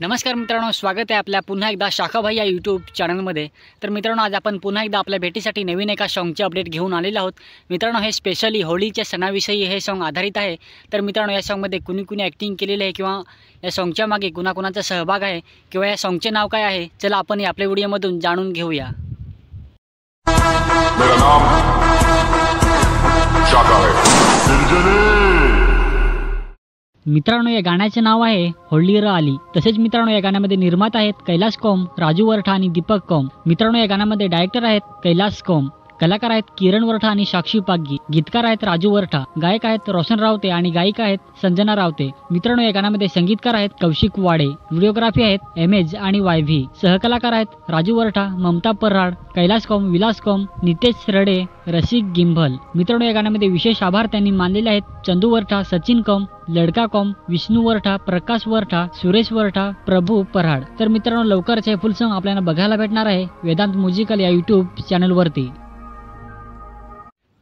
नमस्कार मित्रांनो, स्वागत आहे आपल्या पुन्हा एकदा शाखाभाई या यूट्यूब चॅनलमध्ये। तर मित्रांनो, आज आपण पुन्हा एकदा आपल्या भेटीसाठी नवीन एका सॉन्गचे अपडेट घेऊन आलेलो आहोत। मित्रांनो, हे स्पेशली होळीच्या सणाविषयी हे सॉन्ग आधारित आहे। तर मित्रांनो, या सॉन्गमध्ये कुणी ॲक्टिंग केलेली आहे किंवा या सॉन्गच्या मागे कुणाचा सहभाग आहे किंवा या सॉन्गचे नाव काय आहे, चला आपण आपल्या व्हिडिओमधून जाणून घेऊया। मेरा नाम शाखा है। मित्रांनो, या गाण्याचे नाव आहे होळी र आली। तसेच मित्रांनो, या गाण्यामध्ये निर्माता आहेत कैलास कोम, राजू वरठा आणि दीपक कोम। मित्रांनो, या गाण्यामध्ये डायरेक्टर आहेत कैलास कोम, कलाकार आहेत किरण वरठा आणि साक्षी पागी, गीतकार आहेत राजू वरठा, गायक आहेत रोशन रावते आणि गायिका आहेत संजना रावते। मित्रांनो, या गाण्यामध्ये संगीतकार आहेत कौशिक वाडे, व्हिडिओग्राफी आहेत एमएज आणि वायव्ही, सहकलाकार आहेत राजू वरठा, ममता पराड, कैलास कोम, विलास कोम, नितेश रडे, रसिक गिंभल। मित्रांनो, या गाण्यामध्ये विशेष आभार त्यांनी मानलेले आहेत चंदू वरठा, सचिन कोम, लडका कोम, विष्णू वरठा, प्रकाश वरठा, सुरेश वरठा, प्रभू पराड। तर मित्रांनो, लवकरच हे फुल सॉन्ग आपल्याला बघायला भेटणार आहे वेदांत म्युझिकल या यूट्यूब चॅनलवरती।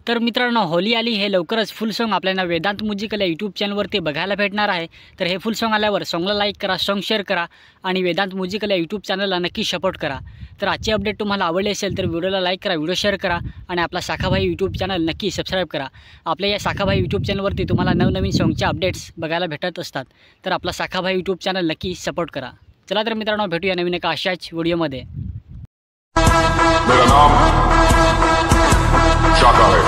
तर मित्रांनो, होली आली हे लवकरच फुल सॉन्ग आपल्याला वेदांत म्युझिकल या यूट्यूब चॅनलवरती बघायला भेटणार आहे। तर हे फुल सॉन्ग आल्यावर सॉन्गला लाईक करा, सॉन्ग शेअर करा आणि वेदांत म्युझिकल या यूट्यूब चॅनलला नक्की सपोर्ट करा। तर आजची अपडेट तुम्हाला आवडली असेल तर व्हिडिओला लाईक करा, व्हिडिओ शेअर करा आणि आपला शाखाभाई यूट्यूब चॅनल नक्की सबस्क्राईब करा। आपल्या या शाखाभाई यूट्यूब चॅनलवरती तुम्हाला नवनवीन सॉन्गचे अपडेट्स बघायला भेटत असतात। तर आपला शाखाभाई यूट्यूब चॅनल नक्की सपोर्ट करा। चला तर मित्रांनो, भेटूया नवीन एका अशाच व्हिडिओमध्ये। मेरा नाम शाखा है।